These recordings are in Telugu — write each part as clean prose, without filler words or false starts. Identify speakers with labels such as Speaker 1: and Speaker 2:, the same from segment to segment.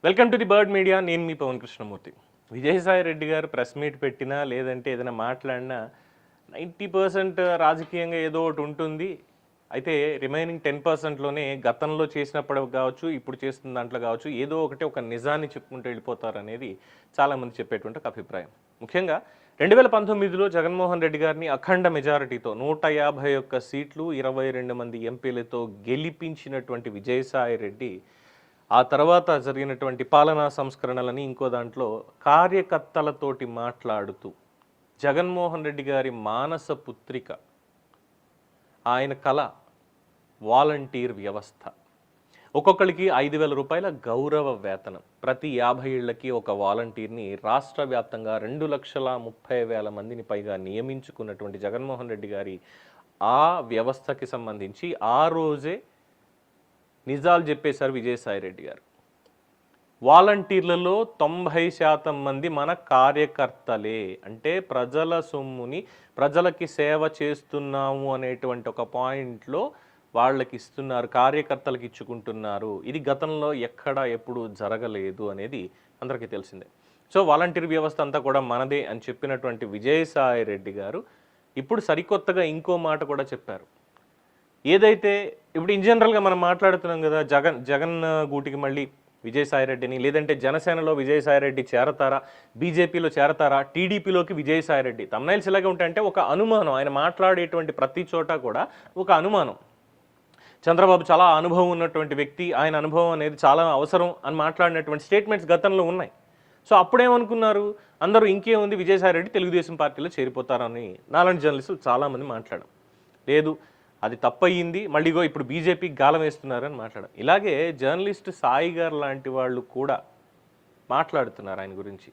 Speaker 1: Welcome to the bird media. నేను మీ పవన్ కృష్ణమూర్తి. విజయసాయి రెడ్డి గారు ప్రెస్ మీట్ పెట్టినా లేదంటే ఏదైనా మాట్లాడినా 90% రాజకీయంగా ఏదో ఒకటి ఉంటుంది. అయితే రిమైనింగ్ 10%లోనే గతంలో చేసినప్పుడు కావచ్చు, ఇప్పుడు చేస్తున్న దాంట్లో కావచ్చు, ఏదో ఒకటి ఒక నిజాన్ని చెప్పుకుంటూ వెళ్ళిపోతారనేది చాలామంది చెప్పేటువంటి ఒక అభిప్రాయం. ముఖ్యంగా 2019లో జగన్మోహన్ రెడ్డి గారిని అఖండ మెజారిటీతో 151 సీట్లు 22 మంది ఎంపీలతో గెలిపించినటువంటి విజయసాయి రెడ్డి ఆ తర్వాత జరిగినటువంటి పాలనా సంస్కరణలని ఇంకో దాంట్లో కార్యకర్తలతోటి మాట్లాడుతూ జగన్మోహన్ రెడ్డి గారి మానస పుత్రిక, ఆయన కళ వాలంటీర్ వ్యవస్థ. ఒక్కొక్కరికి 5,000 రూపాయల గౌరవ వేతనం, ప్రతి 50 ఏళ్లకి ఒక వాలంటీర్ని రాష్ట్ర వ్యాప్తంగా 2,30,000 మందిని పైగా నియమించుకున్నటువంటి జగన్మోహన్ రెడ్డి గారి ఆ వ్యవస్థకి సంబంధించి ఆ రోజే నిజాలు చెప్పేశారు విజయసాయి రెడ్డి గారు. వాలంటీర్లలో 90% మంది మన కార్యకర్తలే, అంటే ప్రజల సొమ్ముని ప్రజలకి సేవ చేస్తున్నాము అనేటువంటి ఒక పాయింట్లో వాళ్ళకి ఇస్తున్నారు, కార్యకర్తలకు ఇచ్చుకుంటున్నారు. ఇది గతంలో ఎక్కడా ఎప్పుడు జరగలేదు అనేది అందరికీ తెలిసిందే. సో వాలంటీర్ వ్యవస్థ అంతా కూడా మనదే అని చెప్పినటువంటి విజయసాయి రెడ్డి గారు ఇప్పుడు సరికొత్తగా ఇంకో మాట కూడా చెప్పారు. ఏదైతే ఇప్పుడు ఇన్ జనరల్గా మనం మాట్లాడుతున్నాం కదా, జగన్ గూటికి మళ్ళీ విజయసాయి రెడ్డిని, లేదంటే జనసేనలో విజయసాయి రెడ్డి చేరతారా, బీజేపీలో చేరతారా, టీడీపీలోకి విజయసాయి రెడ్డి. తమ్నైల్స్ ఇలాగే ఉంటాయంటే ఒక అనుమానం, ఆయన మాట్లాడేటువంటి ప్రతి చోట కూడా ఒక అనుమానం. చంద్రబాబు చాలా అనుభవం ఉన్నటువంటి వ్యక్తి, ఆయన అనుభవం అనేది చాలా అవసరం అని మాట్లాడినటువంటి స్టేట్మెంట్స్ గతంలో ఉన్నాయి. సో అప్పుడేమనుకున్నారు అందరూ, ఇంకేముంది విజయసాయి రెడ్డి తెలుగుదేశం పార్టీలో చేరిపోతారని నాలాంటి జర్నలిస్టులు చాలామంది మాట్లాడారు. లేదు, అది తప్పయింది, మళ్ళీగో ఇప్పుడు బీజేపీ గాలం వేస్తున్నారని మాట్లాడారు. ఇలాగే జర్నలిస్ట్ సాయి గారు లాంటి వాళ్ళు కూడా మాట్లాడుతున్నారు ఆయన గురించి.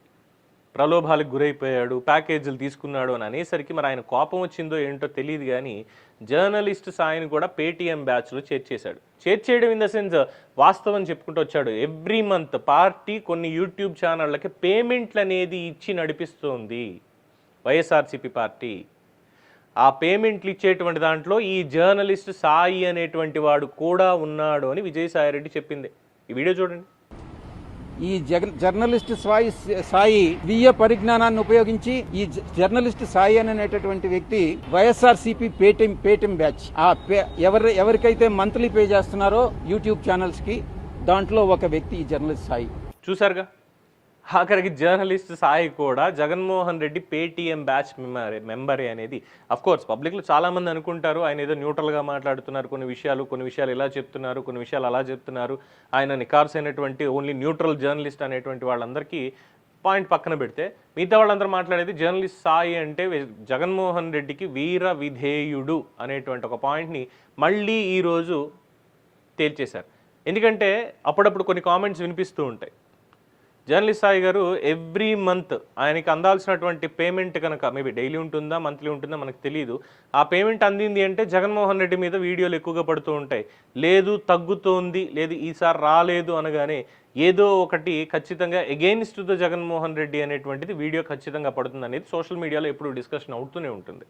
Speaker 1: ప్రలోభాలకు గురైపోయాడు, ప్యాకేజీలు తీసుకున్నాడు అని అనేసరికి మరి ఆయన కోపం వచ్చిందో ఏంటో తెలియదు, కానీ జర్నలిస్ట్ సాయిని కూడా పేటీఎం బ్యాచ్లో చేర్చేయడం ఇన్ ద సెన్స్ వాస్తవం చెప్పుకుంటూ వచ్చాడు. ఎవ్రీ మంత్ పార్టీ కొన్ని యూట్యూబ్ ఛానళ్ళకి పేమెంట్లు అనేది ఇచ్చి నడిపిస్తోంది వైఎస్ఆర్సీపీ పార్టీ. ఆ పేమెంట్లు ఇచ్చేటువంటి దాంట్లో ఈ జర్నలిస్ట్ సాయి అనేటువంటి వాడు కూడా ఉన్నాడు అని విజయసాయి రెడ్డి చెప్పింది. ఈ వీడియో చూడండి.
Speaker 2: ఈ జర్నలిస్ట్ సాయి స్వీయ పరిజ్ఞానాన్ని ఉపయోగించి ఈ జర్నలిస్ట్ సాయి అనేటటువంటి వ్యక్తి వైఎస్ఆర్సీపీ పేటిఎం బ్యాచ్, ఎవరికైతే మంత్లీ పే చేస్తున్నారో యూట్యూబ్ ఛానల్స్ కి, దాంట్లో ఒక వ్యక్తి ఈ జర్నలిస్ట్ సాయి.
Speaker 1: చూసారుగా, ఆఖరికి జర్నలిస్ట్ సాయి కూడా జగన్మోహన్ రెడ్డి పేటీఎం బ్యాచ్ మెంబరే అనేది. అఫ్కోర్స్ పబ్లిక్లో చాలామంది అనుకుంటారు ఆయన ఏదో న్యూట్రల్గా మాట్లాడుతున్నారు, కొన్ని విషయాలు ఇలా చెప్తున్నారు, కొన్ని విషయాలు అలా చెప్తున్నారు, ఆయన నికార్సైనటువంటి ఓన్లీ న్యూట్రల్ జర్నలిస్ట్ అనేటువంటి వాళ్ళందరికీ పాయింట్ పక్కన పెడితే మిగతా వాళ్ళందరూ మాట్లాడేది జర్నలిస్ట్ సాయి అంటే జగన్మోహన్ రెడ్డికి వీర విధేయుడు అనేటువంటి ఒక పాయింట్ని మళ్ళీ ఈరోజు తేల్చేశారు. ఎందుకంటే అప్పుడప్పుడు కొన్ని కామెంట్స్ వినిపిస్తూ ఉంటాయి. జర్నలిస్ట్ సాయి గారు ఎవ్రీ మంత్ ఆయనకి అందాల్సినటువంటి పేమెంట్ కనుక మేబీ డైలీ ఉంటుందా మంత్లీ ఉంటుందా మనకు తెలియదు, ఆ పేమెంట్ అందింది అంటే జగన్మోహన్ రెడ్డి మీద వీడియోలు ఎక్కువగా పడుతూ ఉంటాయి. లేదు తగ్గుతోంది, లేదు ఈసారి రాలేదు అనగానే ఏదో ఒకటి ఖచ్చితంగా ఎగెయిన్స్ట్ ద జగన్మోహన్ రెడ్డి అనేటువంటిది వీడియో ఖచ్చితంగా పడుతుంది అనేది సోషల్ మీడియాలో ఎప్పుడు డిస్కషన్ అవుతూనే ఉంటుంది.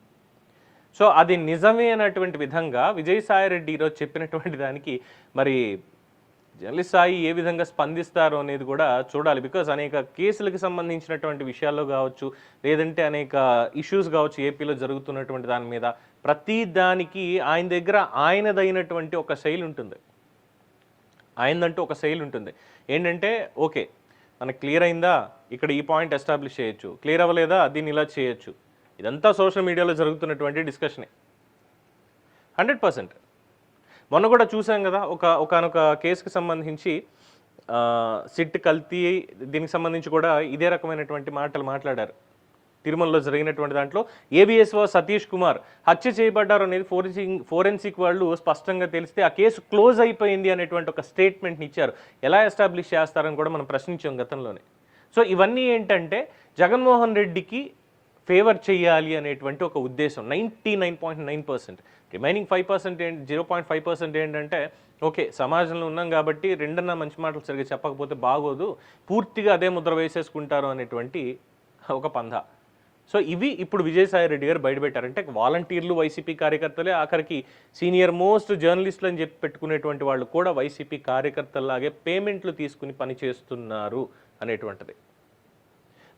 Speaker 1: సో అది నిజమే అన్నటువంటి విధంగా విజయసాయి రెడ్డి ఈరోజు చెప్పినటువంటి దానికి మరి జర్నలిస్ట్ సాయి ఏ విధంగా స్పందిస్తారు అనేది కూడా చూడాలి. బికాజ్ అనేక కేసులకు సంబంధించినటువంటి విషయాల్లో కావచ్చు, లేదంటే అనేక ఇష్యూస్ కావచ్చు ఏపీలో జరుగుతున్నటువంటి దాని మీద, ప్రతి దానికి ఆయన దగ్గర ఆయనదైనటువంటి ఒక శైలి ఉంటుంది. ఆయనదంటూ ఒక శైలి ఉంటుంది. ఏంటంటే ఓకే మనకు క్లియర్ అయిందా, ఇక్కడ ఈ పాయింట్ ఎస్టాబ్లిష్ చేయొచ్చు, క్లియర్ అవ్వలేదా దీన్ని ఇలా చేయొచ్చు. ఇదంతా సోషల్ మీడియాలో జరుగుతున్నటువంటి డిస్కషనే 100%. మొన్న కూడా చూసాం కదా, ఒకనొక కేసుకి సంబంధించి సిట్ కల్తీ, దీనికి సంబంధించి కూడా ఇదే రకమైనటువంటి మాటలు మాట్లాడారు. తిరుమలలో జరిగినటువంటి దాంట్లో ఏబిఎస్ఓ సతీష్ కుమార్ హత్య చేయబడ్డారు అనేది ఫోరెన్సిక్ వాళ్ళు స్పష్టంగా తెలిస్తే ఆ కేసు క్లోజ్ అయిపోయింది అనేటువంటి ఒక స్టేట్మెంట్ని ఇచ్చారు. ఎలా ఎస్టాబ్లిష్ చేస్తారని కూడా మనం ప్రశ్నించాం గతంలోనే. సో ఇవన్నీ ఏంటంటే జగన్మోహన్ రెడ్డికి ఫేవర్ చేయాలి అనేటువంటి ఒక ఉద్దేశం. 99.9%. రిమైనింగ్ 5% 0.5% ఏంటంటే ఓకే సమాజంలో ఉన్నాం కాబట్టి రెండన్నా మంచి మాటలు సరిగ్గా చెప్పకపోతే బాగోదు, పూర్తిగా అదే ముద్ర వేసేసుకుంటారు అనేటువంటి ఒక పంధా. సో ఇవి ఇప్పుడు విజయసాయి రెడ్డి గారు బయటపెట్టారు. అంటే వాలంటీర్లు వైసీపీ కార్యకర్తలే, ఆఖరికి సీనియర్ మోస్ట్ జర్నలిస్టులు అని చెప్పి పెట్టుకునేటువంటి వాళ్ళు కూడా వైసీపీ కార్యకర్తల్లాగే పేమెంట్లు తీసుకుని పని చేస్తున్నారు అనేటువంటిది.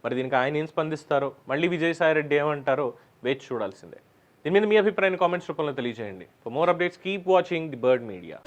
Speaker 1: మరి దీనికి ఆయన ఏం స్పందిస్తారో, మళ్ళీ విజయసాయి రెడ్డి ఏమంటారో వేచి చూడాల్సిందే. దీని మీద మీ అభిప్రాయాన్ని కామెంట్స్ రూపంలో తెలియజేయండి. For more updates keep watching the bird media.